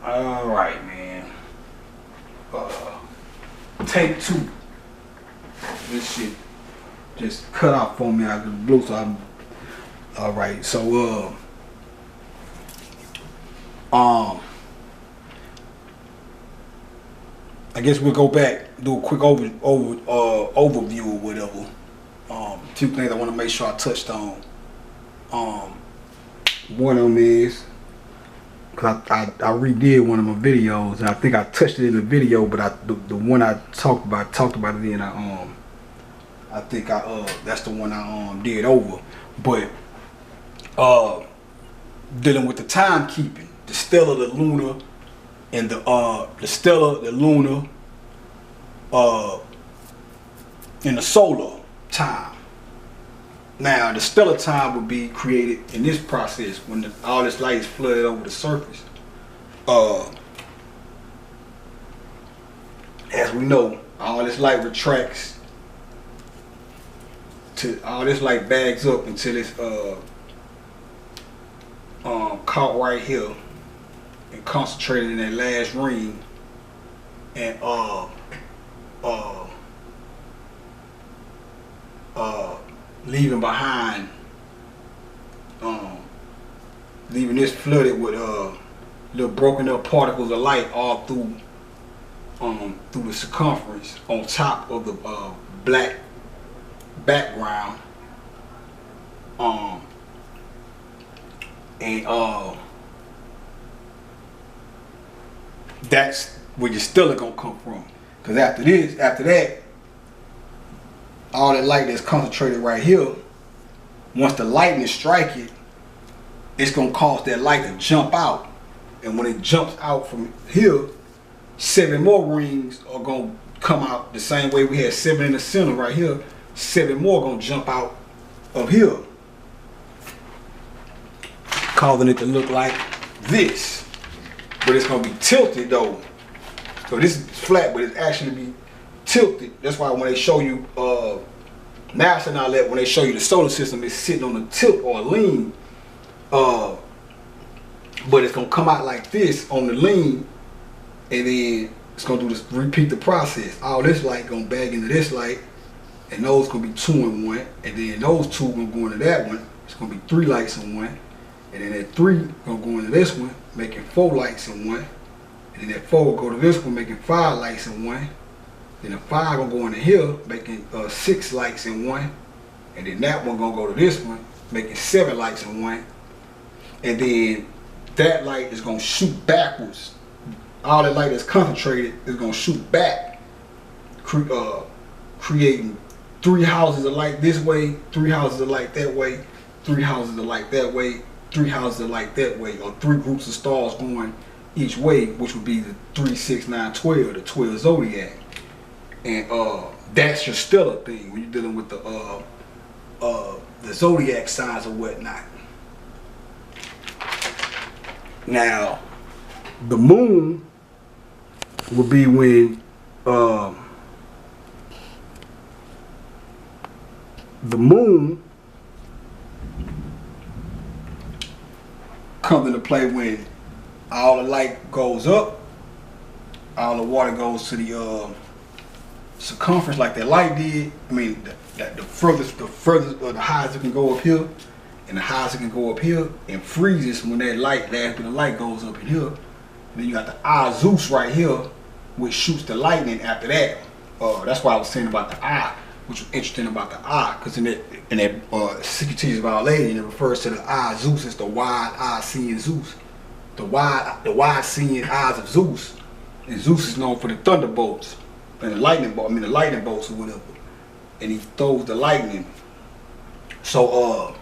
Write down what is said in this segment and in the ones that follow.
All right, man. Take 2. This shit just cut off for me out of the blue, so I'm all right. So I guess we'll go back, do a quick overview or whatever. Two things I want to make sure I touched on. One of them is, cause I redid one of my videos, and I think I touched it in the video, but the one I talked about it then. I think that's the one I did over. But dealing with the timekeeping, the stellar, the lunar, and the stellar, the lunar, and the solar time. Now, the stellar time would be created in this process when all this light is flooded over the surface. As we know, all this light retracts to all this light bags up until it's caught right here and concentrated in that last ring, and leaving behind, leaving this flooded with little broken up particles of light all through the circumference on top of the black background, and that's where your stellar gonna come from. Cause after that, all that light that's concentrated right here, once the lightning strike it, it's gonna cause that light to jump out. And when it jumps out from here, 7 more rings are gonna come out the same way we had 7 in the center right here. 7 more gonna jump out of here, causing it to look like this. But it's gonna be tilted though. So this is flat, but it's actually be tilted. That's why when they show you NASA and all that, when they show you the solar system, it's sitting on a tilt or a lean. But it's gonna come out like this on the lean, and then it's gonna do this, repeat the process. All this light gonna bag into this light, and those gonna be 2 in 1, and then those 2 gonna go into that one. It's gonna be 3 lights in 1, and then that 3 gonna go into this one, making 4 lights in 1, and then that 4 will go to this one, making 5 lights in 1. Then the 5 gonna go into here, making 6 lights in 1, and then that one gonna go to this one, making 7 lights in 1, and then that light is gonna shoot backwards. All that light that's concentrated is gonna shoot back, creating 3 houses of light this way, 3 houses of light that way, 3 houses of light that way, 3 houses of light that way, or 3 groups of stars going each way, which would be the 3, 6, 9, 12, the 12 zodiac. And that's your stellar thing when you're dealing with the zodiac signs or whatnot. Now, the moon would be when the moon comes into play when all the light goes up, all the water goes to the circumference like that light did. I mean, the furthest, the highest it can go up here, and the highest it can go up here, and freezes when that light, last bit of light goes up in here. And then you got the eye of Zeus right here, which shoots the lightning after that. That's why I was saying about the eye, which was interesting about the eye, because in that Secret Teachings of Our Lady, and it refers to the eye of Zeus as the wide eye seeing Zeus, the wide seeing eyes of Zeus. And Zeus is known for the thunderbolts and the lightning bolt. I mean the lightning bolts or whatever. And he throws the lightning. So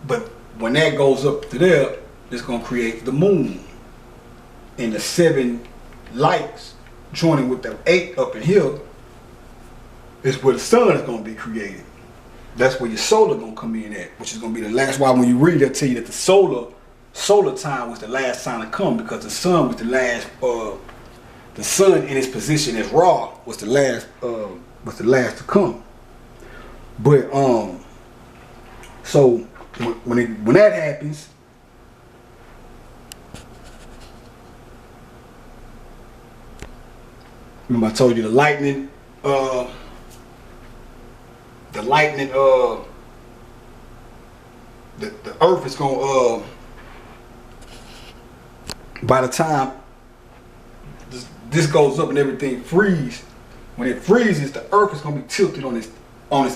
but when that goes up to there, it's gonna create the moon. And the 7 lights joining with the 8 up in here is where the sun is gonna be created. That's where your solar gonna come in at, which is gonna be the last. Why when you read it, tell you that the solar time was the last sign to come, because the sun was the last. The sun in its position as Ra was the last. Was the last to come. But so when that happens, Remember I told you the lightning, the earth is gonna by the time this goes up and everything freezes, when it freezes, the earth is gonna be tilted on its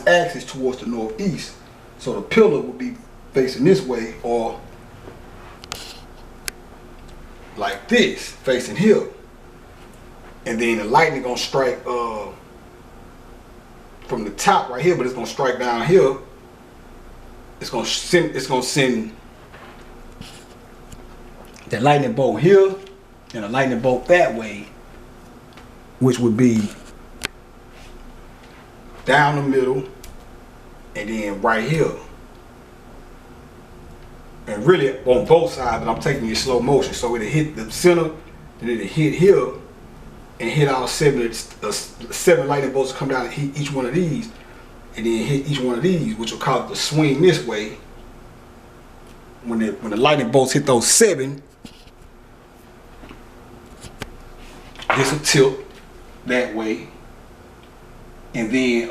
axis towards the northeast. So the pillar will be facing this way, or like this, facing here. And then the lightning gonna strike from the top right here, but it's gonna strike down here. It's gonna send the lightning bolt here and a lightning bolt that way, which would be down the middle and then right here. And really on both sides, but I'm taking it in slow motion. So it'll hit the center, then it'll hit here, and hit all seven lightning bolts come down and hit each one of these, and then hit each one of these, which will cause it to swing this way. When the lightning bolts hit those 7, this will tilt that way, and then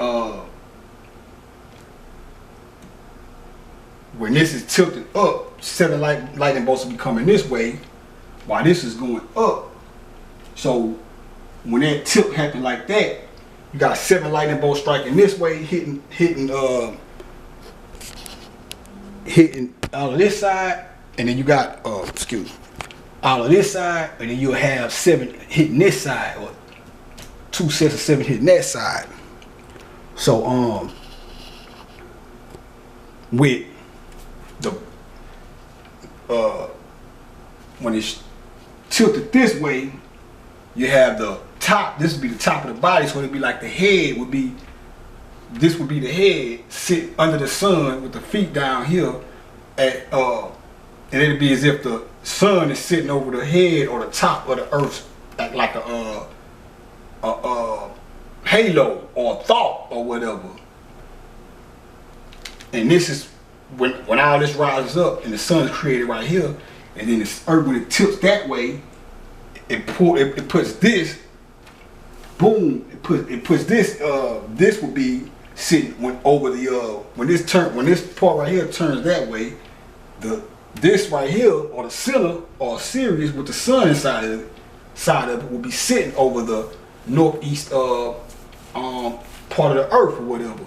when this is tilted up, 7 lightning bolts will be coming this way, while this is going up. So when that tilt happens like that, you got 7 lightning bolts striking this way, hitting all of this side, and then you got all of this side, and then you'll have 7 hitting this side, or 2 sets of 7 hitting that side. So with the when it's tilted this way, you have the top. This would be the top of the body, so it'd be like the head would be. This would be the head sit under the sun with the feet down here, and it'd be as if the sun is sitting over the head or the top of the earth, like a halo or a thought or whatever. And this is when all this rises up and the sun is created right here, and then the earth, when it tilts that way, it puts this, boom, it puts this, this will be sitting over the when this part right here turns that way, this right here, or the center, or Sirius with the sun inside of it will be sitting over the northeast part of the earth or whatever,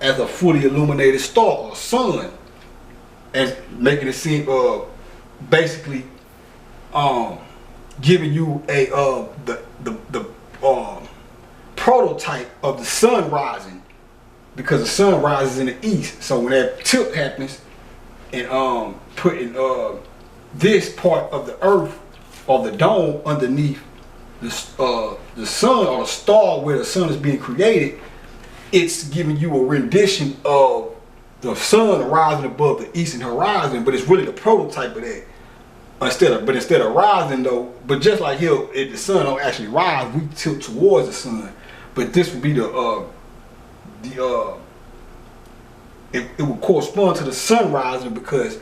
as a fully illuminated star or sun, as making it seem basically giving you a the prototype of the sun rising, because the sun rises in the east. So when that tilt happens and putting this part of the earth or the dome underneath the sun or the star where the sun is being created, it's giving you a rendition of the sun rising above the eastern horizon, but it's really the prototype of that. Instead of rising though, but just like here, if the sun don't actually rise, we tilt towards the sun. But this would be it would correspond to the sun rising, because,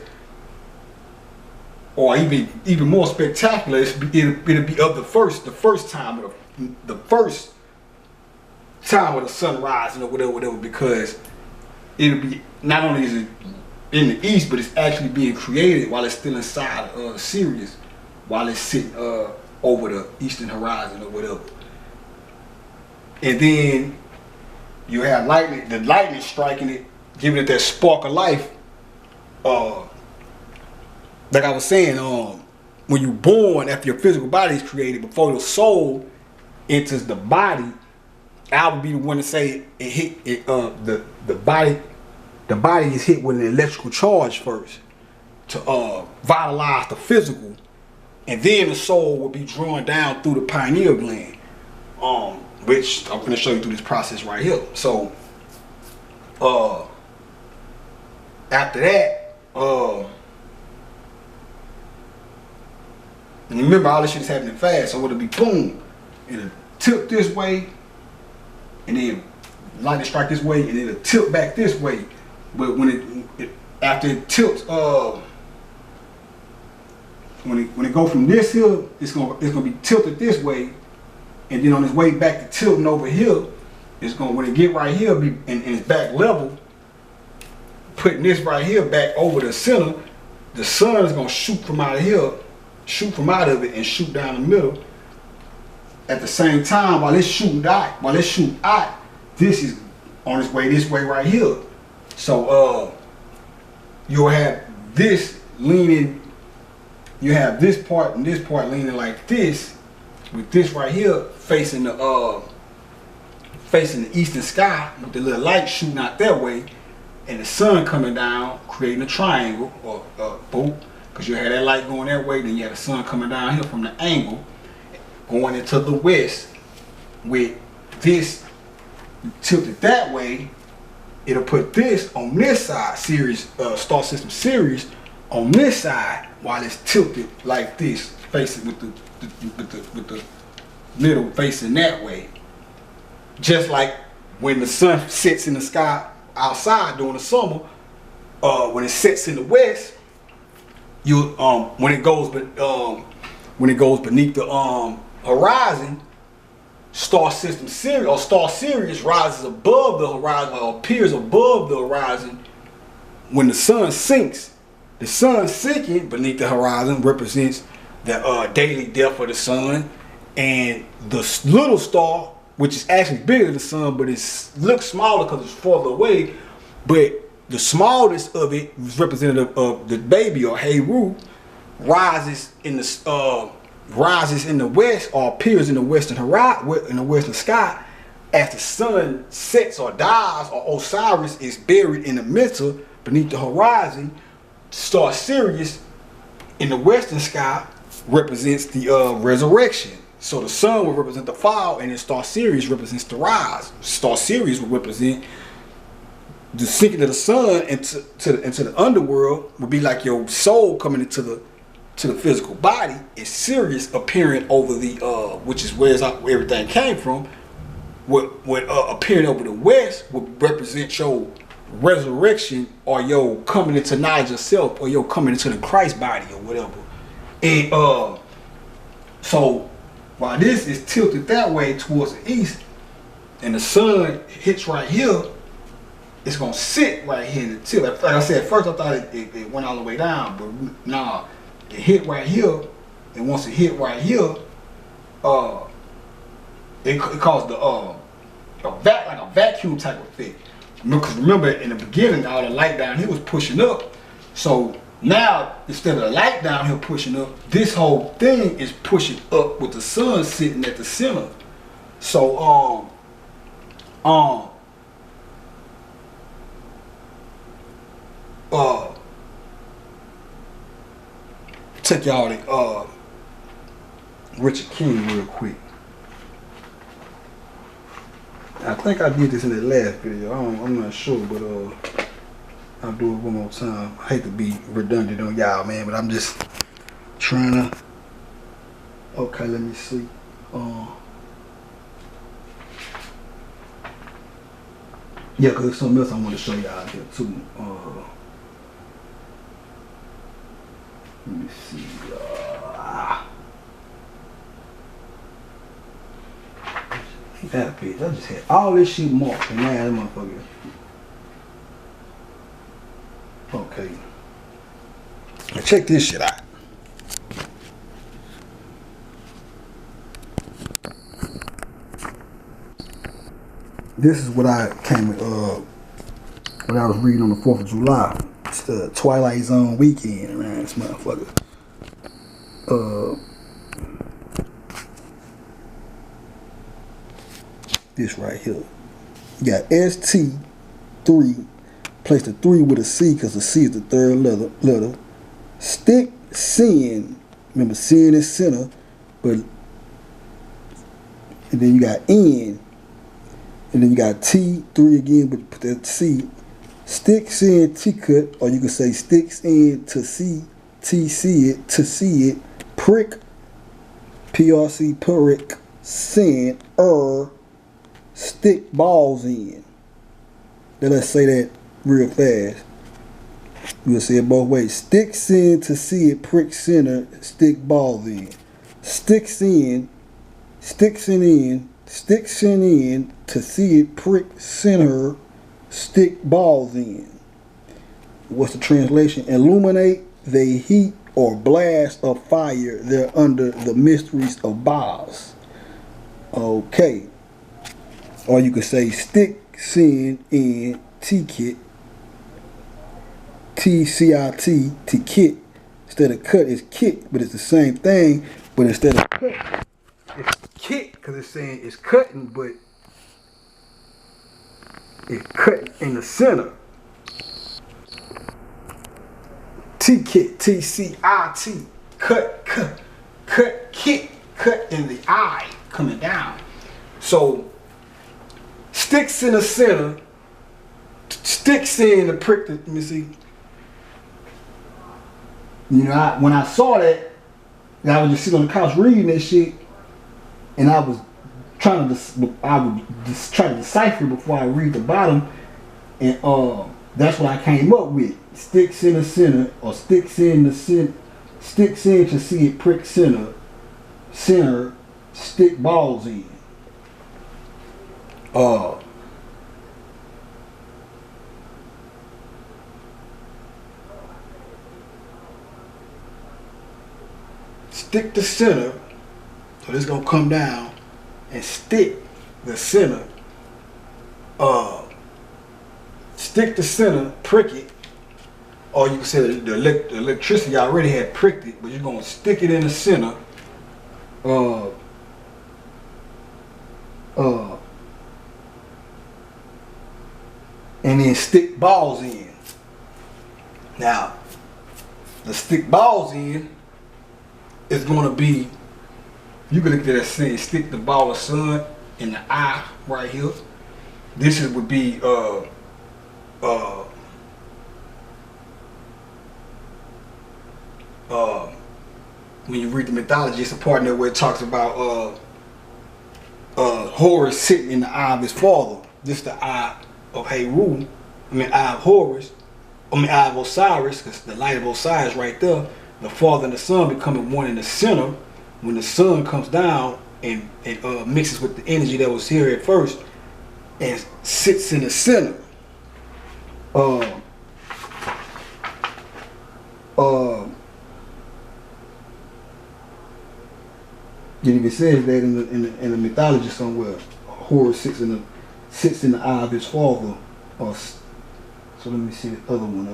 or even more spectacular, it'll be of the first time of the sun rising or whatever, because it'll be, not only is it in the east, but it's actually being created while it's still inside Sirius, while it's sitting over the eastern horizon or whatever. And then you have the lightning striking it, giving it that spark of life. Like I was saying, when you're born, after your physical body is created, before your soul enters the body, I would be the one to say it hit it. The body is hit with an electrical charge first to vitalize the physical, and then the soul will be drawn down through the pineal gland, which I'm going to show you through this process right here. So after that, and remember, all this shit is happening fast, so it'll be boom, it'll tilt this way, and then lightning strike this way, and it'll tilt back this way. But when after it tilts, when it go from this here, it's gonna be tilted this way, and then on his way back to tilting over here, it's gonna, when it get right here, be in its back level, putting this right here back over the center, the sun is gonna shoot from out of here, shoot from out of it and shoot down the middle. At the same time, while it's shooting out, this is on its way this way right here. So you'll have this leaning, you have this part and this part leaning like this, with this right here facing the eastern sky, with the little light shooting out that way, and the sun coming down, creating a triangle or both, because you had that light going that way, then you had the sun coming down here from the angle, going into the west. With this tilted that way, it'll put this on this side, Sirius, star system Sirius, on this side, while it's tilted like this, facing with the middle facing that way. Just like when the sun sets in the sky outside during the summer, when it sets in the west, you when it goes beneath the horizon, star system Sirius or star Sirius rises above the horizon, or appears above the horizon when the sun sinks. The sun sinking beneath the horizon represents the daily death of the sun, and the little star, which is actually bigger than the sun, but it looks smaller because it's farther away, but the smallest of it is representative of the baby, or Heru, rises in the west, or appears in the western horizon, in the western sky, as the sun sets or dies, or Osiris is buried in the middle beneath the horizon. Star Sirius in the western sky represents the resurrection. So the sun will represent the fall, and then Star Sirius represents the rise. Star Sirius will represent the sinking of the sun into the underworld, would be like your soul coming into the physical body, and Sirius appearing over the which is where everything came from. What appearing over the west would represent your resurrection, or your coming into knowledge yourself, or your coming into the Christ body, or whatever. And so while this is tilted that way towards the east, and the sun hits right here, it's gonna sit right here in the tilt. Like I said, at first I thought it went all the way down, but nah, it hit right here, and once it hit right here, it caused like a vacuum type of effect. Because remember, in the beginning, all the light down here was pushing up. So now, instead of the light down here pushing up, this whole thing is pushing up with the sun sitting at the center. So take y'all to Richard King real quick. I think I did this in the last video. I'm not sure, but I'll do it one more time. I hate to be redundant on y'all, man, but I'm just trying to. Okay, let me see. Yeah, cause there's something else I want to show y'all here too. Let me see. That bitch, I just had all this shit marked, and now that motherfucker. Okay. Now check this shit out. This is what I came when I was reading on the 4th of July. It's the Twilight Zone weekend around this motherfucker. This right here. You got ST3, place the 3 with a C because the C is the third letter. Stick sin, remember sin is center, but and then you got N, and then you got T3 again, but put that C. Stick sin T cut, or you can say sticks in to see, T see it, to see it, prick, PRC prick, sin, stick balls in. Then let's say that real fast. We'll say it both ways. Sticks in to see it, prick center, stick balls in. Sticks in, sticks it in to see it prick center, stick balls in. What's the translation? Illuminate, they heat or blast of fire there under the mysteries of Baals. Okay. Or you could say stick sin in T-kit, T-C-I-T, T-kit. Instead of cut, it's kit, but it's the same thing. But instead of cut, it's kit, because it's saying it's cutting, but it's cut in the center. T-kit, T-C-I-T, cut, kit, cut in the eye, coming down. So, sticks in the center, sticks in the prick, let me see. You know, when I saw that, I was just sitting on the couch reading that shit, and I was trying to, I would just try to decipher before I read the bottom, and that's what I came up with. Sticks in the center, or sticks in the center, sticks in to see it prick center, stick balls in. Stick the center, so this gonna come down and stick the center. Stick the center, prick it, or you can say the electricity already had pricked it, but you're gonna stick it in the center. And then stick balls in. Now, the stick balls in is gonna be, you can look at that saying stick the ball of sun in the eye right here. This would be when you read the mythology, it's a part in there where it talks about Horus sitting in the eye of his father. This is the eye of Heru, eye of Horus, eye of Osiris, because the light of Osiris right there. The father and the son becoming one in the center. When the sun comes down and mixes with the energy that was here at first and sits in the center. It even says that in the mythology somewhere, Horus sits in the eye of his father. So let me see the other one.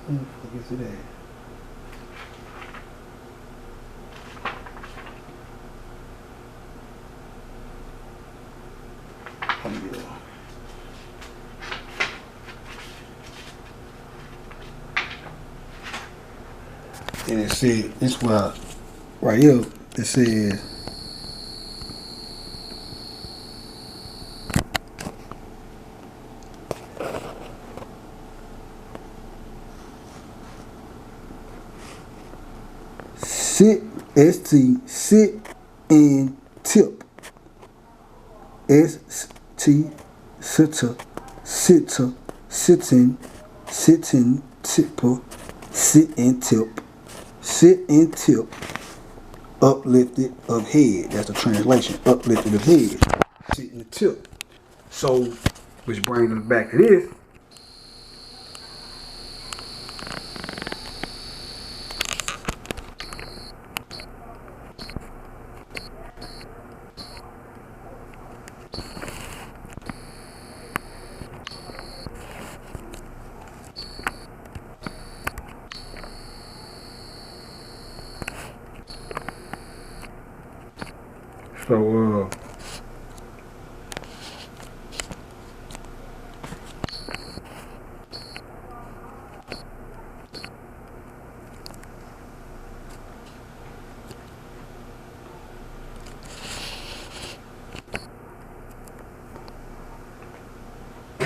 Where the fuck is it at? And it said, it's why, right here, it says, sit, S-T, sit and tip. S-T, sitter, sitting, tipper, sit and tip. Sit and tip, uplifted of head. That's the translation, uplifted of head. Sit and tip. So, which brings us back to this.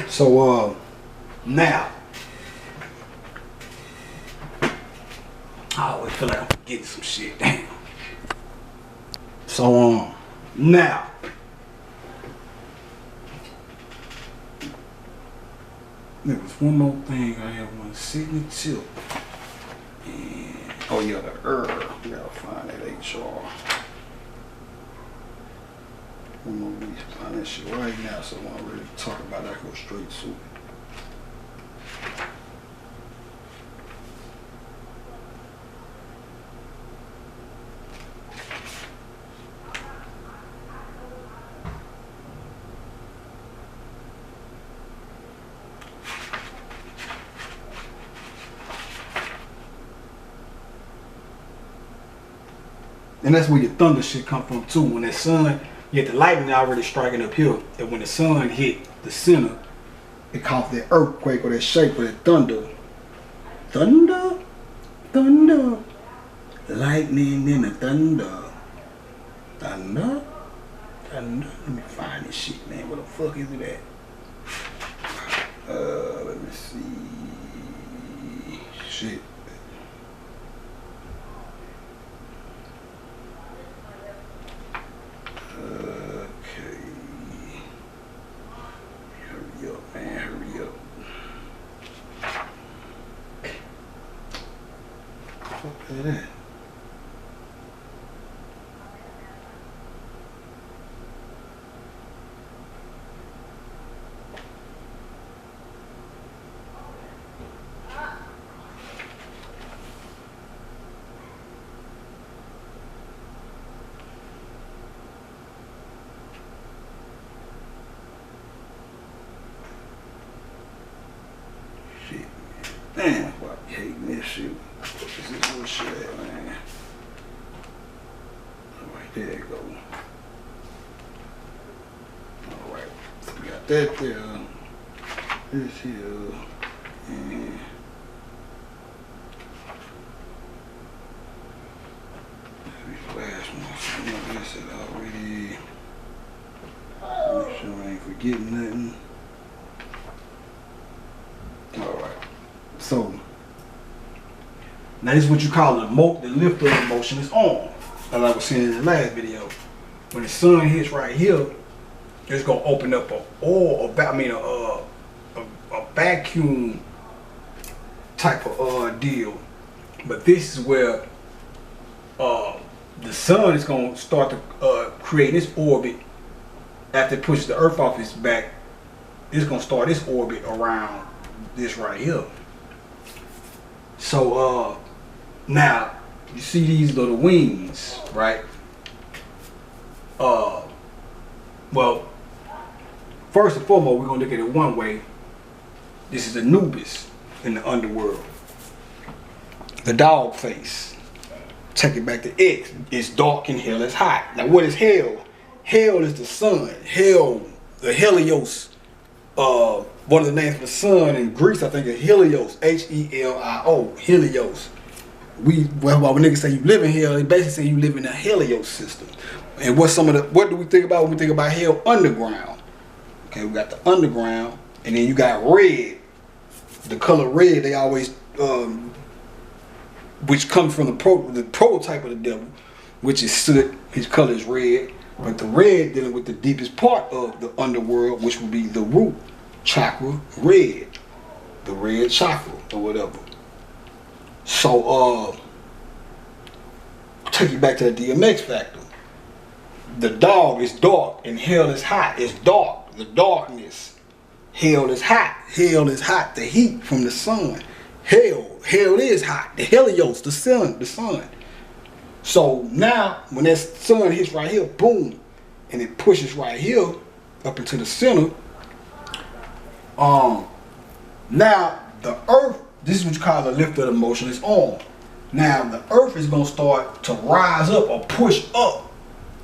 So now, I always feel like I'm forgetting some shit. Damn. So now there was one more thing I have one sitting tilt. And oh yeah, the we gotta find that HR. I'm gonna be find that shit right now, so when I'm ready to talk about it, I go straight to it. And that's where your thunder shit come from too. When that sun, you get the lightning already striking up here, and when the sun hit the center, it caused that earthquake or that shake or that thunder. Thunder, thunder, lightning and the thunder, thunder, thunder. Let me find this shit, man. Where the fuck is it at? Let me see. Shit. Look at that. Shit, man, why I hating this shit? What is this bullshit at, man? Alright, there you go. Alright, so we got that there. This here. And this last one. Some of this is already. Make sure I ain't forgetting nothing. Alright. So now this is what you call the lift of the motion is on. As I was saying in the last video. When the sun hits right here, it's gonna open up a vacuum type of deal. But this is where the sun is gonna start to create this orbit. After it pushes the earth off its back, it's gonna start this orbit around this right here. So now you see these little wings, right? Well, first and foremost, we're gonna look at it one way. This is Anubis in the underworld. The dog face. Take it back to X. It's dark and hell is hot. Now what is hell? Hell is the sun. Hell, the Helios. One of the names for the sun in Greece, I think, is Helios. H-E-L-I-O. Helios. When niggas say you live in hell, they basically say you live in a Helios system. And what do we think about when we think about hell? Underground. Okay, we got the underground, and then you got red. The color red, they always, which comes from the prototype of the devil, which is soot. His color is red. But the red dealing with the deepest part of the underworld, which would be the root chakra, red. The red chakra or whatever. So, take you back to the DMX factor. The dog is dark and hell is hot. It's dark. The darkness. Hell is hot. Hell is hot. The heat from the sun. Hell is hot. The Helios, the sun. So now, when that sun hits right here, boom, and it pushes right here up into the center. Now the earth, this is what you call the lift of the motion, is on. Now the earth is gonna start to rise up or push up,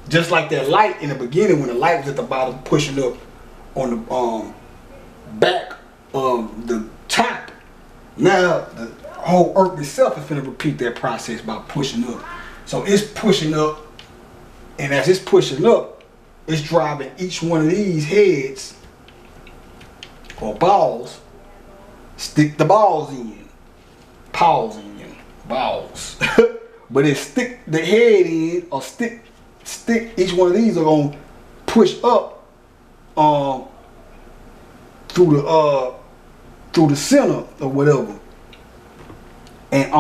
just like that light in the beginning when the light was at the bottom pushing up on the back of the top. Now the whole earth itself is gonna repeat that process by pushing up. So it's pushing up, and as it's pushing up, it's driving each one of these heads or balls. Stick the balls in, paws in, balls. But it stick the head in or stick stick, each one of these are gonna push up through the center or whatever. And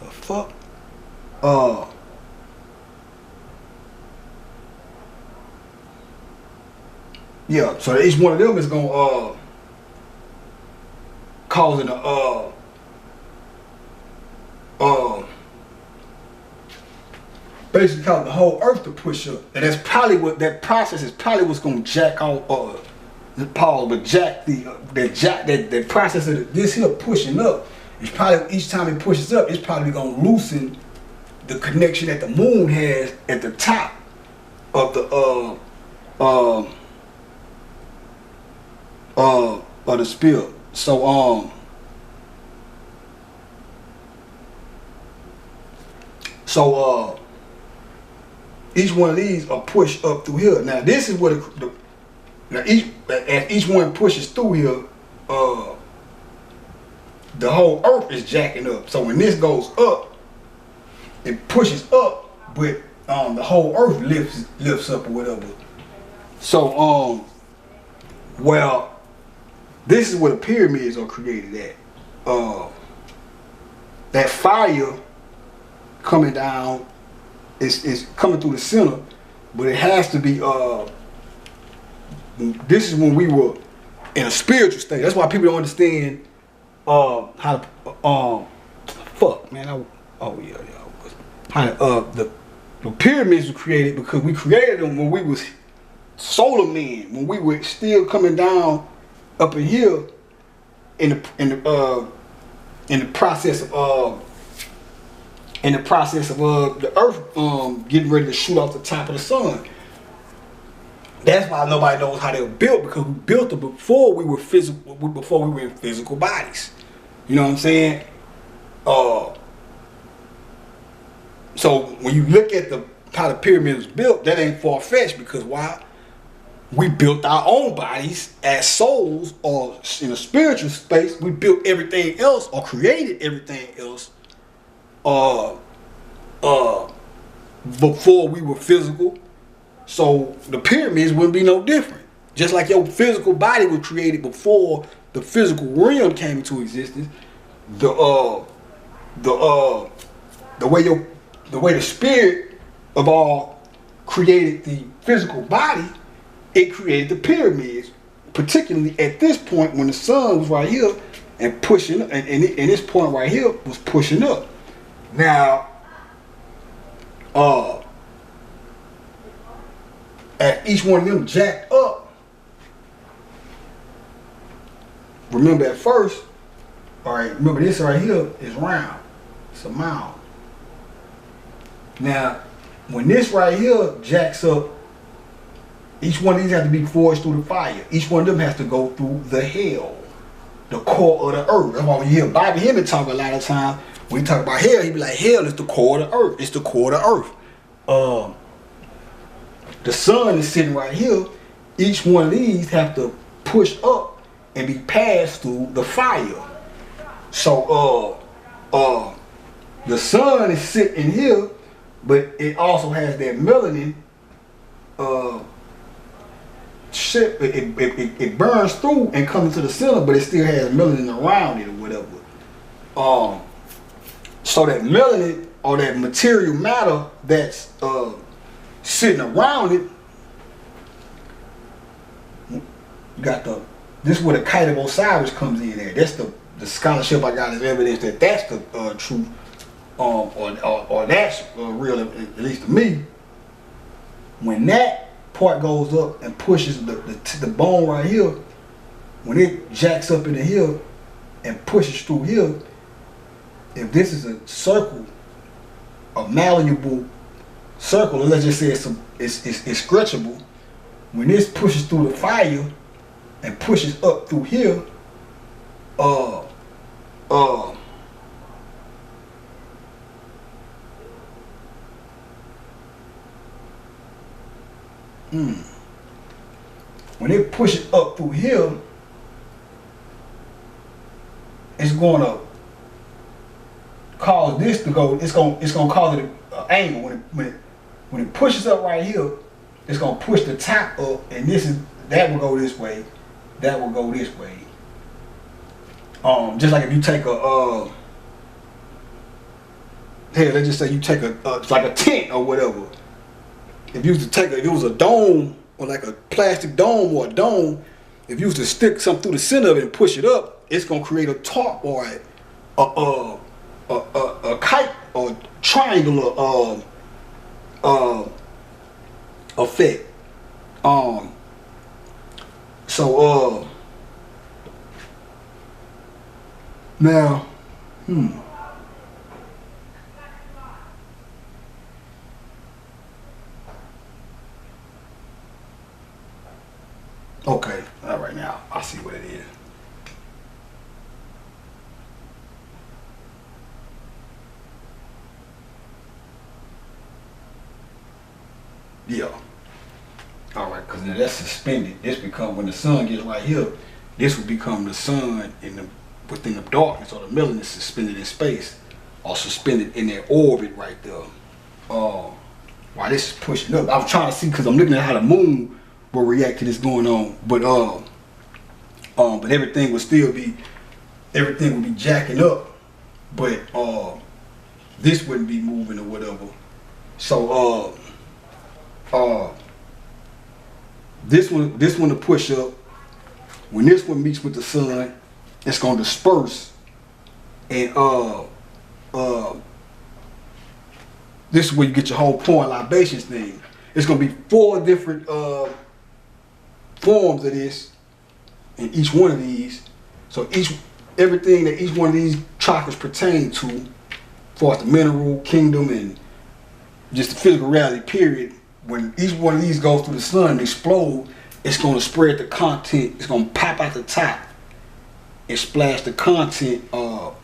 the fuck? Yeah, so each one of them is gonna causing a basically causing the whole earth to push up. And that's probably what that process is, probably what's gonna jack off Paul, but jack that process of this here pushing up. It's probably, each time it pushes up, it's probably gonna loosen the connection that the moon has at the top of the spill. So each one of these are pushed up through here. Now this is what as each one pushes through here, the whole earth is jacking up. So when this goes up, it pushes up, but the whole earth lifts up or whatever. So well, this is where the pyramids are created at. That fire coming down is coming through the center, but it has to be this is when we were in a spiritual state. That's why people don't understand how fuck man. How the pyramids were created, because we created them when we was solar men, when we were still coming down up in here in the process of the earth getting ready to shoot off the top of the sun. That's why nobody knows how they were built, because we built them before we were physical, before we were in physical bodies. You know what I'm saying? So when you look at how the pyramid was built, that ain't far-fetched, because why? We built our own bodies as souls, or in a spiritual space. We built everything else, or created everything else before we were physical. So the pyramids wouldn't be no different. Just like your physical body was created before the physical realm came into existence, the way the spirit of all created the physical body, it created the pyramids, particularly at this point when the sun was right here and pushing, and this point right here was pushing up. Now, as each one of them jacked up, remember at first, all right, remember this right here is round. It's a mound. Now, when this right here jacks up, each one of these has to be forged through the fire. Each one of them has to go through the hell, the core of the earth. That's why when you hear Bobby Hemming talk a lot of times, when he talk about hell, he be like, hell is the core of the earth. It's the core of the earth. The sun is sitting right here. Each one of these have to push up and be passed through the fire. So the sun is sitting here, but it also has that melanin shit. It burns through and comes to the center, but it still has melanin around it or whatever. So that melanin, or that material matter that's sitting around it, you got this is where the kite of Osiris comes in there. That's the scholarship I got as evidence that that's the truth, or that's real, at least to me. When that part goes up and pushes the bone right here, when it jacks up into here and pushes through here, if this is a circle, a malleable circle, and let's just say it's stretchable, when this pushes through the fire and pushes up through here, when it pushes up through here, it's going to cause this to go. It's gonna cause it an angle when it pushes up right here. It's gonna push the top up, and that will go this way. That will go this way. Just like if you take a hey, let's just say you take it's like a tent or whatever. If it was a dome or like a plastic dome or a dome, if you was to stick something through the center of it and push it up, it's gonna create a top or a kite or triangular effect. Now, okay, all right, now I see what it is. Yeah. All right, because that's suspended. This become, when the sun gets right here, this will become the sun within the darkness, or the melanin is suspended in space, or suspended in that orbit right there. While this is pushing up, I was trying to see, because I'm looking at how the moon will react to this going on, but everything will be jacking up, but this wouldn't be moving or whatever. So this one to push up. When this one meets with the sun, it's gonna disperse, and this is where you get your whole point libations thing. It's gonna be 4 different forms of this in each one of these. So everything that each one of these chakras pertain to, as far as the mineral kingdom and just the physical reality period, when each one of these goes through the sun and explode, it's going to spread the content. It's going to pop out the top and splash the content all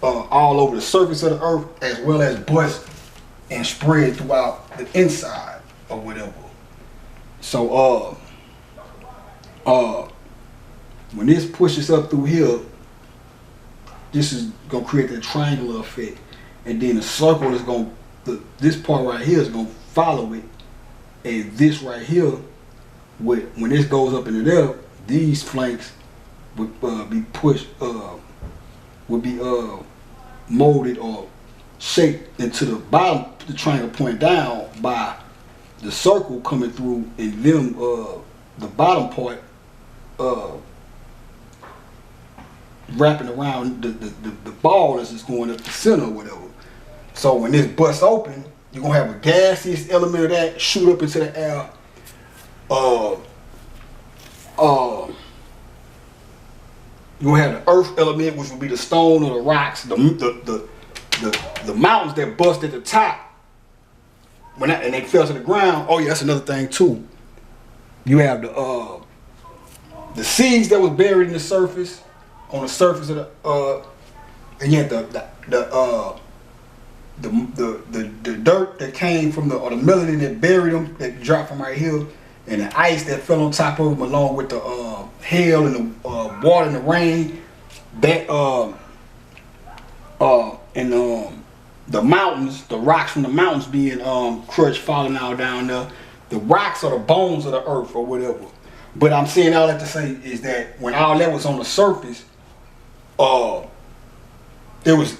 over the surface of the earth, as well as bust and spread throughout the inside or whatever. So when this pushes up through here, this is going to create that triangular effect, and then the circle is going to, this part right here is going to follow it. And this right here, when this goes up into there, these flanks would be pushed, would be molded or shaped into the bottom, the triangle point down by the circle coming through, and them the bottom part wrapping around the ball as it's going up the center or whatever. So when this busts open, you're gonna have a gaseous element of that shoot up into the air. You're gonna have the earth element, which will be the stone or the rocks, the mountains that bust at the top. And they fell to the ground. Oh yeah, that's another thing too. You have the seeds that was buried in the surface, on the surface of the and you have the dirt that came from or the melanin that buried them, that dropped from right here, and the ice that fell on top of them, along with the hail and the water and the rain, that the mountains, the rocks from the mountains being crushed, falling out down there. The rocks are the bones of the earth or whatever. But I'm saying all that to say is that when all that was on the surface, all that was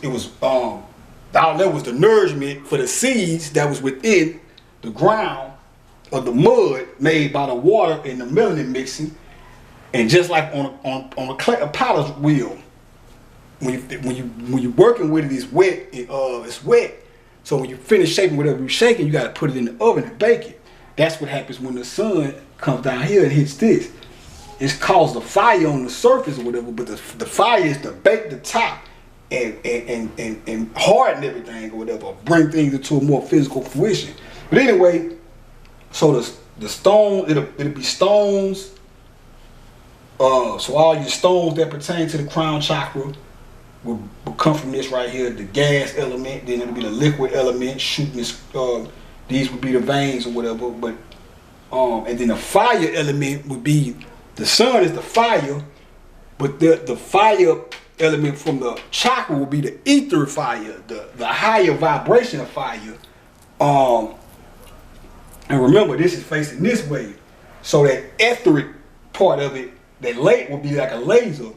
the nourishment for the seeds that was within the ground of the mud made by the water and the melanin mixing. And just like on a potter's wheel, when you're working with it, it's wet. It's wet. So when you finish shaping whatever you're shaking, you got to put it in the oven and bake it. That's what happens when the sun comes down here and hits this. It's caused a fire on the surface or whatever, but the fire is to bake the top and harden everything or whatever, bring things into a more physical fruition. But anyway, so the stone, it'll be stones. So all your stones that pertain to the crown chakra will come from this right here, the gas element. Then it'll be the liquid element shooting this. These would be the veins or whatever. But and then the fire element would be, the sun is the fire, but the fire element from the chakra will be the ether fire, the higher vibration of fire. And remember, this is facing this way, so that etheric part of it, that light will be like a laser.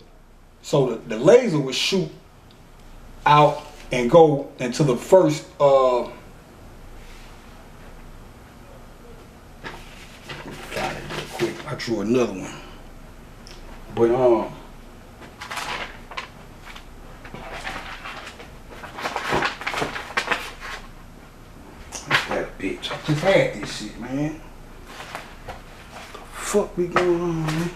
So the laser will shoot out and go into the first. Got it real quick. I drew another one, but that bitch. I just had this shit, man. The fuck we going on, man?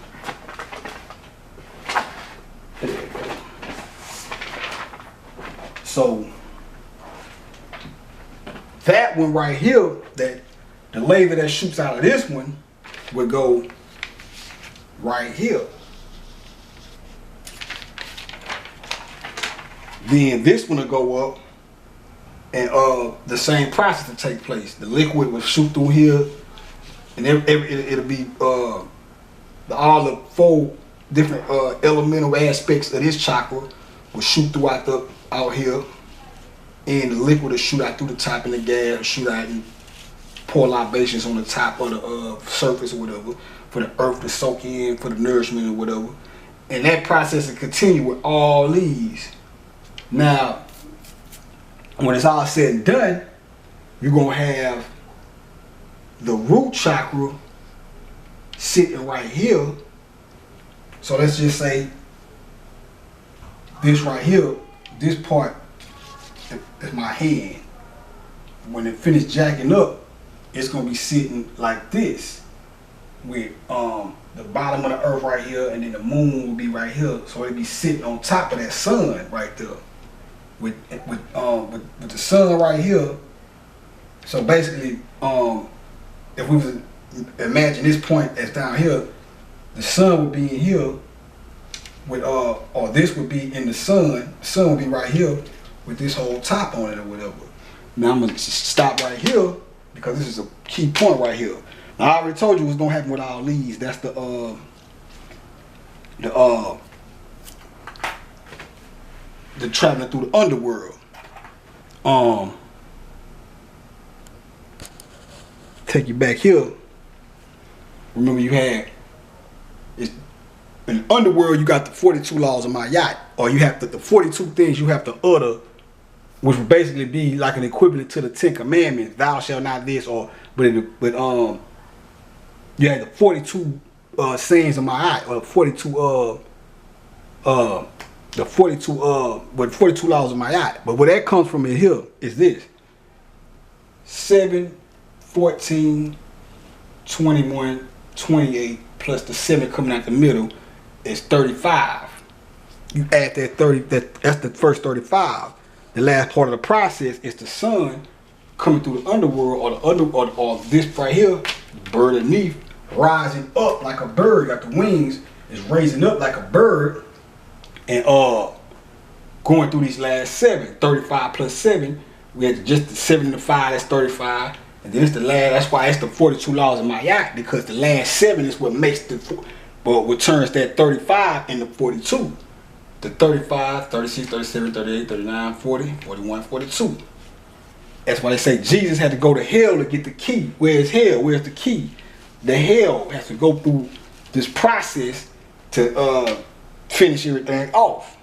There you go. So that one right here, that the laser that shoots out of this one would go right here. Then this one will go up, and the same process will take place. The liquid will shoot through here, and it'll be all the 4 different elemental aspects of this chakra will shoot throughout out here, and the liquid will shoot out through the top, and the gas will shoot out and pour libations on the top of the surface or whatever, for the earth to soak in, for the nourishment or whatever. And that process will continue with all these. Now, when it's all said and done, you're gonna have the root chakra sitting right here. So let's just say this right here, this part is my hand. When it finishes jacking up, it's gonna be sitting like this, with the bottom of the earth right here, and then the moon will be right here. So it'll be sitting on top of that sun right there, with the sun right here. So basically, if we was imagine this point that's down here, the sun would be in here with or this would be in the sun. The sun would be right here with this whole top on it or whatever. Now I'm gonna stop right here because this is a key point right here. Now, I already told you what's gonna happen with all these. That's the traveling through the underworld. Take you back here. Remember, you had in the underworld, you got the 42 laws of my yacht, or you have the 42 things you have to utter, which would basically be like an equivalent to the 10 Commandments. Thou shalt not this, but you had the 42 sayings of my yacht, or 42 the 42 laws of my yacht. But where that comes from in here is this: 7, 14, 21, 28 plus the 7 coming out the middle is 35. You add that 30, that's the first 35. The last part of the process is the sun coming through the underworld, or this right here, bird underneath, rising up like a bird, got the wings, is raising up like a bird, and going through these last 7, 35 plus 7, we had just the 7 and the 5, that's 35. And then it's the last, that's why it's the 42 laws of my yacht, because the last 7 is what makes what turns that 35 into 42. The 35, 36, 37, 38, 39, 40, 41, 42. That's why they say Jesus had to go to hell to get the key. Where's hell? Where's the key? The hell has to go through this process to finish everything off.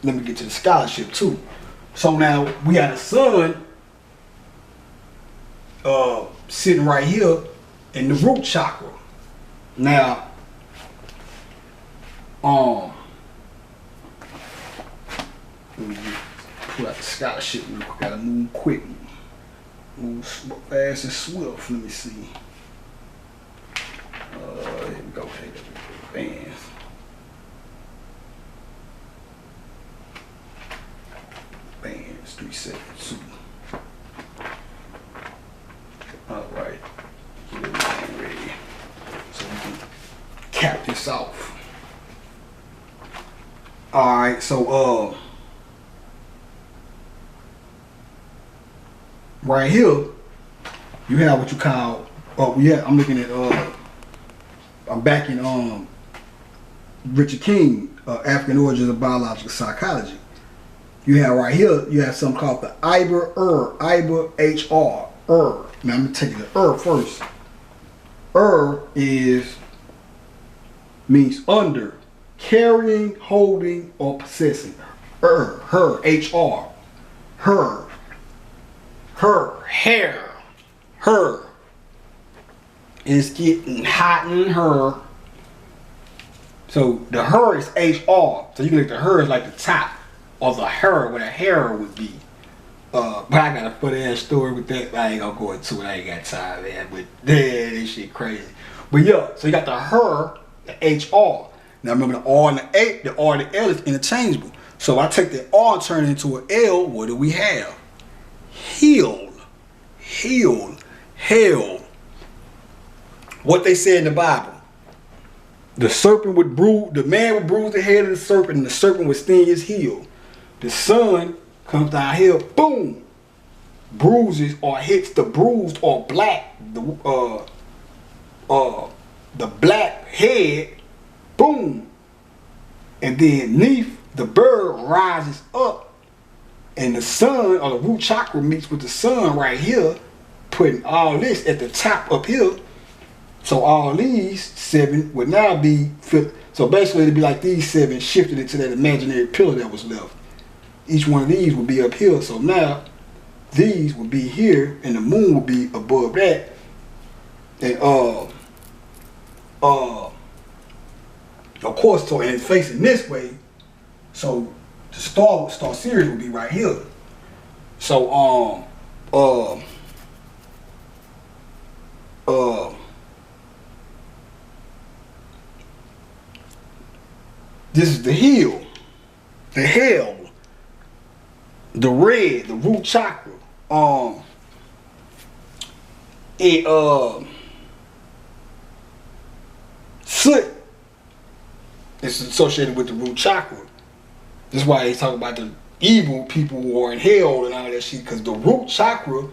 Let me get to the scholarship too. So now we got the sun sitting right here in the root chakra. Now, let me pull out the scholarship. We gotta move quick, move fast and swift. Let me see. Here we go. Bands. Bands. 3 seconds. All right. Get everything ready so we can cap this off. All right. So right here, you have what you call. I'm looking at. I'm I'm back in Richard King, African Origins of Biological Psychology. You have right here, you have something called the Iber HR. Now I'm gonna take you to first. Means under, carrying, holding, or possessing. Her, HR. Her, hair. Her. It's getting hot in her. So the her is HR. So you can look at the her as like the top, or the her where the hair would be. But I got a funny ass story with that. I ain't gonna go into it. I ain't got time, man. But damn, this shit crazy. But yeah, so you got the her, the HR. Now remember the R and the R and the L is interchangeable. So if I take the R and turn it into an L, what do we have? Healed. Hell. What they said in the Bible. The serpent would bruise, the man would bruise the head of the serpent, and the serpent would sting his heel. The son comes down here, boom, bruises or hits the bruised or black, the black head, boom, and then neath the bird rises up, and the sun or the root chakra meets with the sun right here, putting all this at the top up here. So all these 7 would now be filled. So basically it'd be like these 7 shifted into that imaginary pillar that was left. Each one of these would be up here. So now these would be here and the moon would be above that. And of course, so and facing this way, so the star Sirius would be right here. So this is the heel, the hell, the red, the root chakra. Soot is associated with the root chakra. That's why they talk about the evil people who are in hell and all that shit, because the root chakra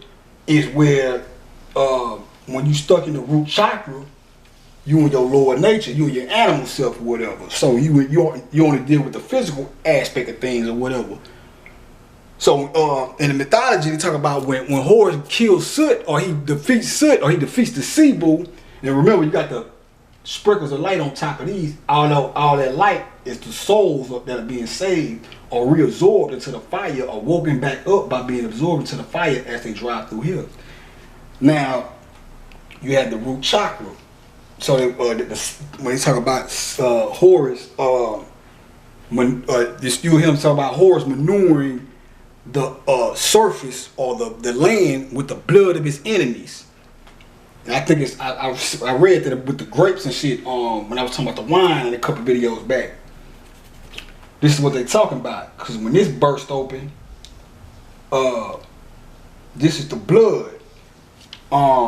is where when you stuck in the root chakra, you and your lower nature, you and your animal self or whatever. So you only deal with the physical aspect of things or whatever. So in the mythology, they talk about when Horus kills Soot, or he defeats the sea bull. And remember, you got the sprinkles of light on top of these. Although all that light is the souls that are being saved or reabsorbed into the fire or woken back up by being absorbed into the fire as they drive through here. Now, you have the root chakra. So when they talk about Horus, when you hear him talk about Horus manuring the surface or the land with the blood of his enemies. And I think it's I read that with the grapes and shit when I was talking about the wine in a couple videos back. This is what they talking about, because when this burst open, this is the blood.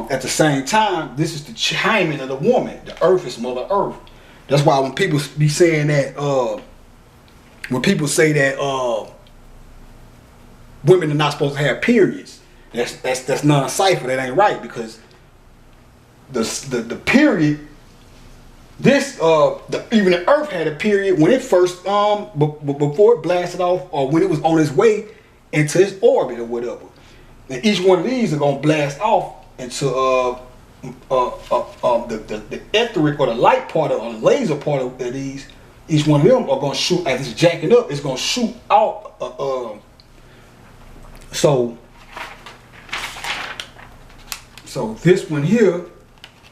At the same time, this is the hymen of the woman. The earth is Mother Earth. That's why when people be saying that, when people say that women are not supposed to have periods, that's non-cipher. That ain't right, because the period, even the earth had a period when it first before it blasted off, or when it was on its way into its orbit or whatever. And each one of these are gonna blast off into the etheric or the light part or the laser part of these. Each one of them are gonna shoot, as it's jacking up, it's gonna shoot out. So this one here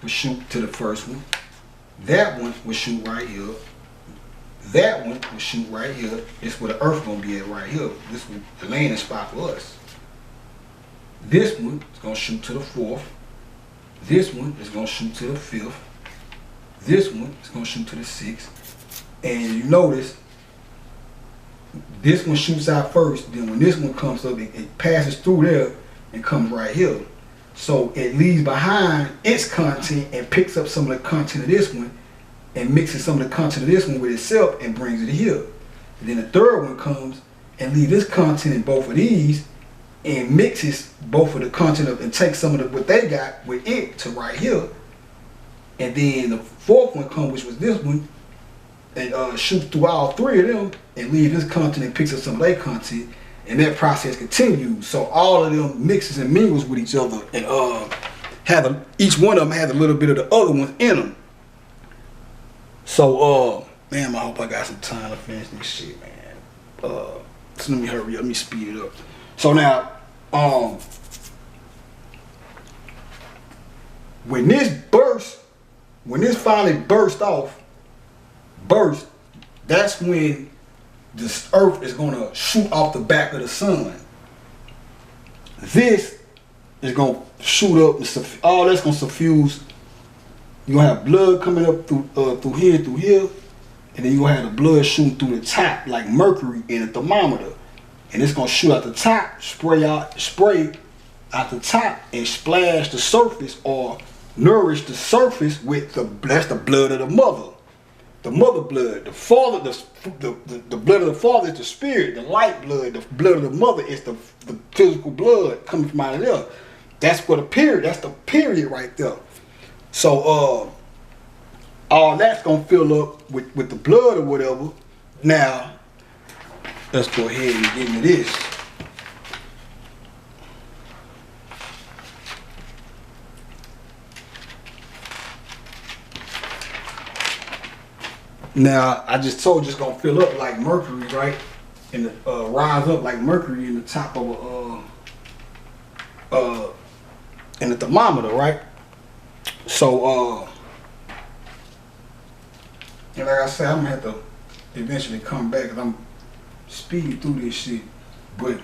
will shoot to the first one. That one will shoot right here. That one will shoot right here. It's where the earth gonna be at right here. This one, the landing spot for us. This one is gonna shoot to the 4th. This one is gonna shoot to the 5th. This one is gonna shoot to the 6th. And you notice this one shoots out first. Then when this one comes up, it passes through there and comes right here. So it leaves behind its content and picks up some of the content of this one and mixes some of the content of this one with itself and brings it here. And then the third one comes and leaves this content in both of these and mixes both of the content of and takes some of what they got with it to right here. and then the fourth one comes, which was this one, and shoots through all three of them and leaves this content and picks up some of their content, and that process continues. So all of them mixes and mingles with each other, and each one of them has a little bit of the other ones in them. So man, I hope I got some time to finish this shit, man. So let me hurry up, let me speed it up. So now, when this finally burst, that's when the earth is gonna shoot off the back of the sun. This is gonna shoot up, and all that's gonna suffuse. You're gonna have blood coming up through here, and then you're gonna have the blood shooting through the top like mercury in a thermometer. And it's gonna shoot out the top, spray out the top, and splash the surface or nourish the surface with that's the blood of the mother. The mother blood. The father, the blood of the father is the spirit. The light blood, the blood of the mother is the physical blood coming from out of there. That's what the period right there. So all that's gonna fill up with the blood or whatever. Now, let's go ahead and get into this. Now, I just told you it's gonna fill up like mercury, right? And rise up like mercury in the top of in the thermometer, right? So, and like I said, I'm gonna have to eventually come back because I'm speeding through this shit. But,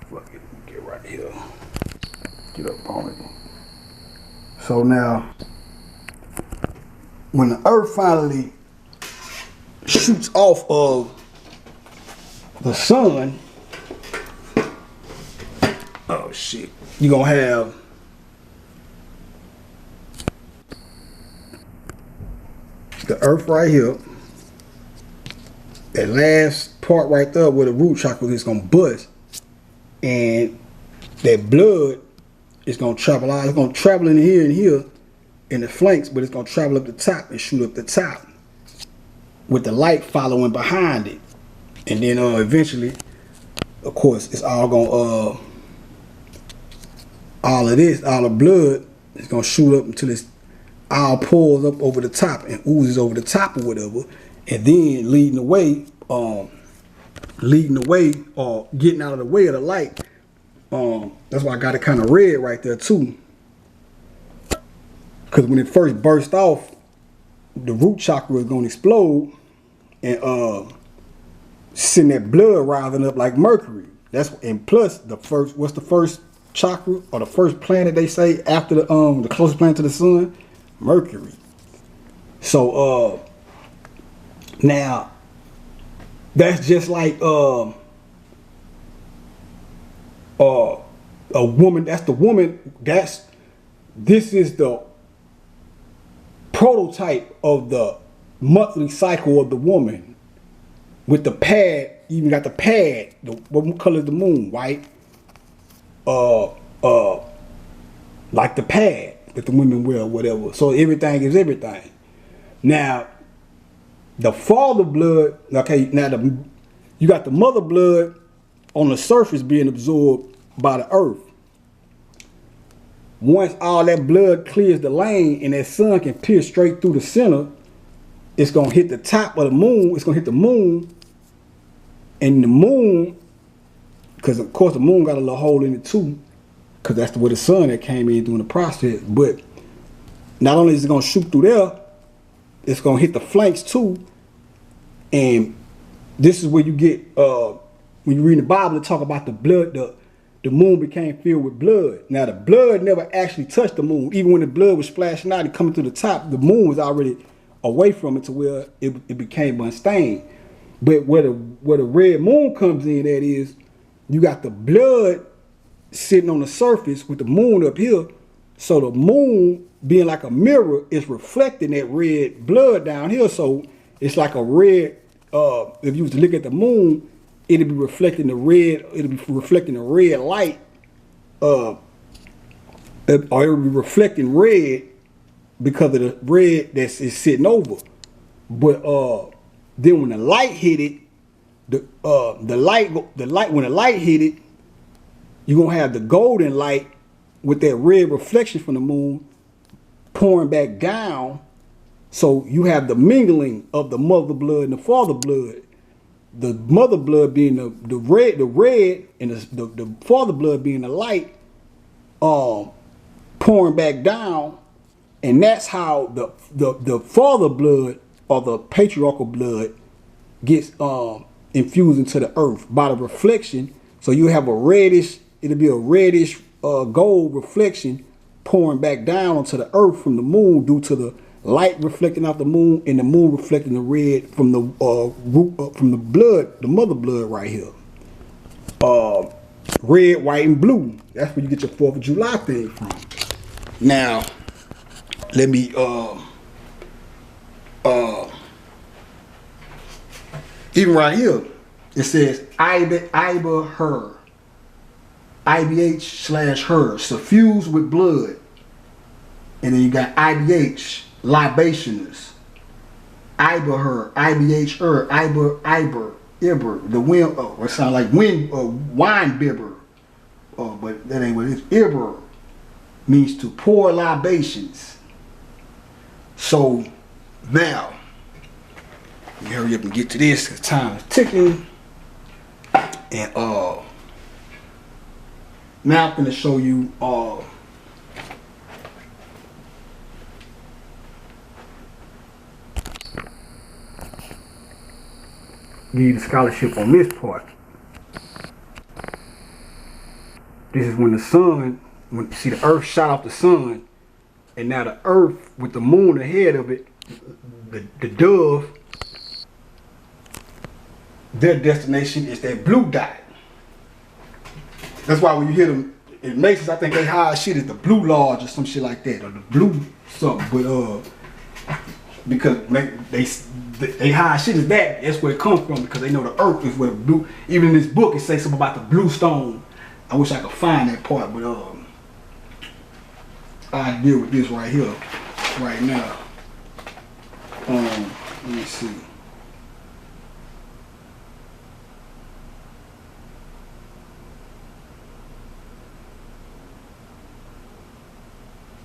fuck it, get right here. Get up on it. So now, when the earth finally shoots off of the sun, oh shit, you're gonna have the earth right here. That last part right there where the root chakra is gonna bust, and that blood is gonna travel out. It's gonna travel in here and here in the flanks, but it's gonna travel up the top and shoot up the top with the light following behind it. And then eventually, of course, it's all gonna all the blood is gonna shoot up until it's all pours up over the top and oozes over the top or whatever, and then leading the way or getting out of the way of the light. That's why I got it kind of red right there too, because when it first burst off, the root chakra is gonna explode and send that blood rising up like mercury. And plus what's the first chakra or the first planet they say after the closest planet to the sun? Mercury. So now that's just like a woman. That's the woman. This is the prototype of the monthly cycle of the woman with the pad. You even got the pad. What color is the moon? White. Like the pad that the women wear or whatever. So everything is everything. Now, the father blood, okay, now you got the mother blood on the surface being absorbed by the earth. Once all that blood clears the lane and that sun can pierce straight through the center, it's going to hit the top of the moon. It's going to hit the moon. And the moon, because of course the moon got a little hole in it too, because that's where the sun that came in during the process. But not only is it going to shoot through there, it's going to hit the flanks too. And this is where you get, when you read the Bible, it talk about the blood, the moon became filled with blood. Now the blood never actually touched the moon. Even when the blood was splashing out and coming to the top, the moon was already away from it to where it became unstained. But where the red moon comes in, that is, you got the blood sitting on the surface with the moon up here. So the moon, being like a mirror, is reflecting that red blood down here. So it's like a red if you was to look at the moon, it'll be reflecting the red. It'll be reflecting the red light, or it'll be reflecting red because of the red that's is sitting over. But then when the light hit it, the light when the light hit it, you're gonna have the golden light with that red reflection from the moon pouring back down. So you have the mingling of the mother blood and the father blood. The mother blood being the red, and the father blood being the light, pouring back down, and that's how the father blood or the patriarchal blood gets infused into the earth by the reflection. So you have a reddish, it'll be a reddish gold reflection pouring back down onto the earth from the moon due to the light reflecting off the moon and the moon reflecting the red from the from the blood, the mother blood right here. Red, white, and blue. That's where you get your 4th of July thing from. Now, let me even right here, it says Iba her. IBH/her, suffused with blood. And then you got IBH, libationers. Iba her, IBH her, Iber, the wind, it sounds like wine bibber. But that ain't what it is. Iber means to pour libations. So now, let me hurry up and get to this because time is ticking. And now I'm going to show you give you the scholarship on this part. This is when the sun, when you see the earth shot off the sun, and now the earth with the moon ahead of it, the dove, their destination is that blue dot. That's why when you hear them in Masons, I think they hide shit as the blue lodge or some shit like that, or the blue something. But because they hide shit as that. That's where it comes from, because they know the earth is where the blue. Even in this book, it says something about the blue stone. I wish I could find that part, but I deal with this right here, right now. Let me see.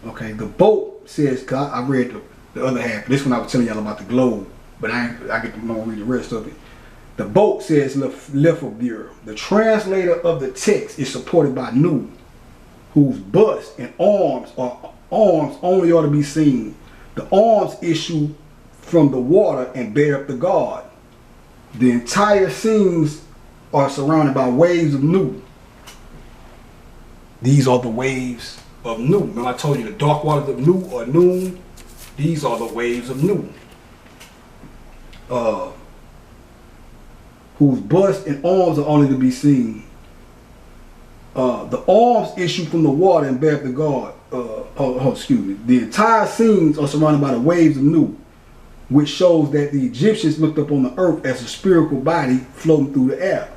Okay, the boat says, cause I read the other half. This one I was telling y'all about the globe, but I get to read the rest of it. The boat says Lefebvre. The translator of the text is supported by Nu, whose bust and arms only ought to be seen. The arms issue from the water and bear up the guard. The entire scenes are surrounded by waves of Nu. These are the waves of Nu. Remember I told you the dark waters of Nu or noon? These are the waves of Nu. Whose bust and arms are only to be seen. The arms issue from the water and bear up the guard. Excuse me. The entire scenes are surrounded by the waves of Nu, which shows that the Egyptians looked up on the earth as a spherical body floating through the air.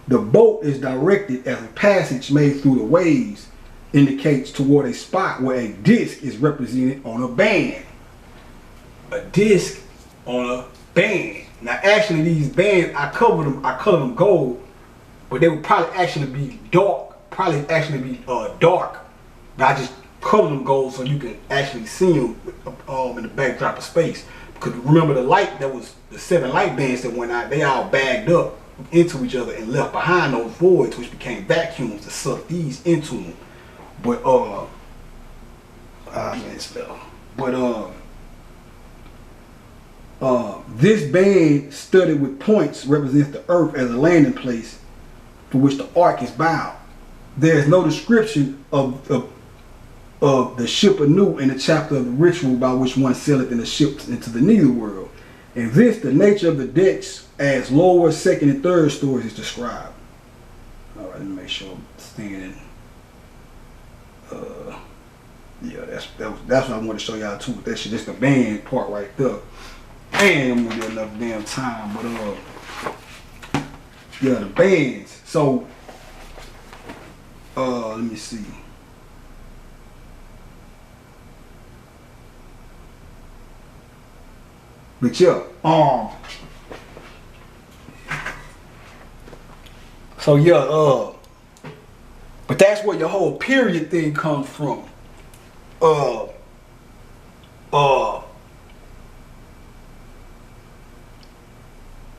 The boat is directed as a passage made through the waves indicates toward a spot where a disc is represented on a band. A disc on a band. Now actually these bands, I color them gold, but they would probably actually be dark, dark. But I just color them gold so you can actually see them in the backdrop of space. Because remember the light, that was the 7 light bands that went out, they all bagged up into each other and left behind those voids, which became vacuums to suck these into them. But this band studded with points represents the earth as a landing place for which the ark is bound. There is no description of the ship of Nu in the chapter of the ritual by which one saileth in the ships into the netherworld. In this, the nature of the decks as lower, second, and third stories is described. All right, let me make sure I'm staying in. Yeah, that's what I want to show y'all too. That's just the band part right there. Man, I'm gonna get enough damn time, but yeah, the bands. So let me see. But yeah, so yeah, but that's where your whole period thing comes from.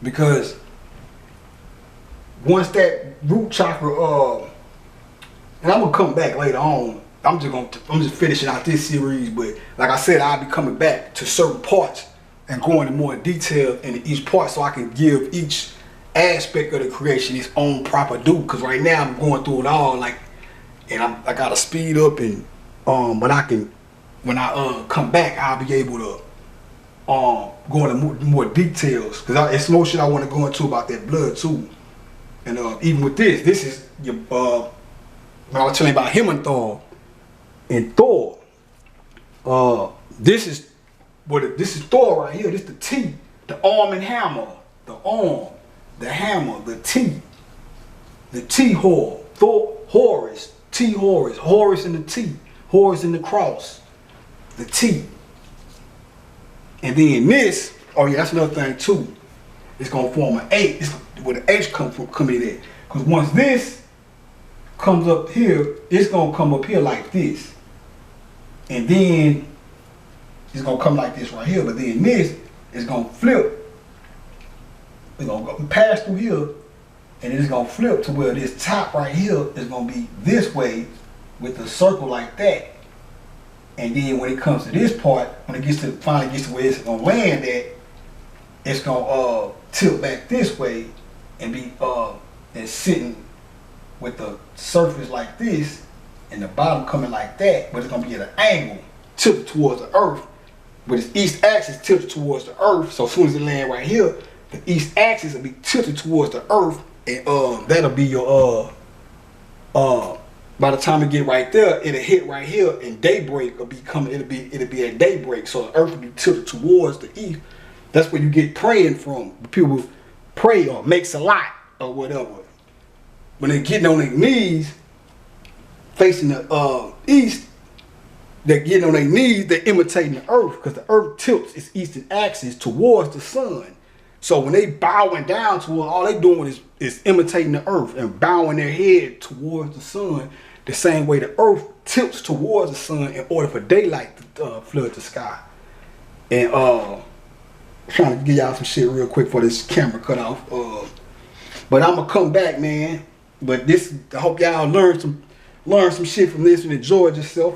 Because once that root chakra, and I'm gonna come back later on. I'm just finishing out this series, but like I said, I'll be coming back to certain parts and going in more detail into each part, so I can give each aspect of the creation its own proper due. Because right now I'm going through it all, like, and I gotta speed up, and but I can, when I come back, I'll be able to go into more details, because it's more shit I want to go into about that blood too. And even with this is your I was telling you about him and Thor. And Thor, this is Thor right here. This is the T, the arm and hammer, the arm, the hammer, the T Horus, T Horus, Horus and the T, Horus and the cross, the T. And then this, oh yeah, that's another thing too. It's gonna form an H. It's where the H come in there. Because once this comes up here, it's gonna come up here like this. And then it's gonna come like this right here. But then this is gonna flip. It's gonna go pass through here, and it's gonna flip to where this top right here is gonna be this way with a circle like that. And then when it comes to this part, when it finally gets to where it's gonna land at, it's gonna tilt back this way and be and sitting with the surface like this and the bottom coming like that, but it's gonna be at an angle tilted towards the earth, with its east axis tilted towards the earth. So as soon as it land right here, the east axis will be tilted towards the earth, and that'll be your by the time it get right there, it'll hit right here, and daybreak will be coming. It'll be at daybreak, so the earth will be tilted towards the east. That's where you get praying from. People pray or make salat or whatever. When they're getting on their knees, facing the east, they're getting on their knees, they're imitating the earth, because the earth tilts its eastern axis towards the sun. So when they bowing down toward, all they doing is imitating the earth and bowing their head towards the sun, the same way the earth tilts towards the sun in order for daylight to flood the sky. And trying to give y'all some shit real quick before this camera cut off. But I'm gonna come back, man. But this, I hope y'all learn some shit from this and enjoyed yourself.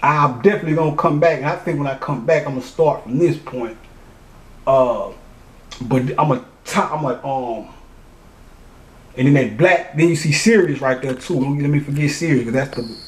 I'm definitely gonna come back, and I think when I come back, I'm gonna start from this point. But and then that black, then you see Sirius right there too. Don't let me forget Sirius, because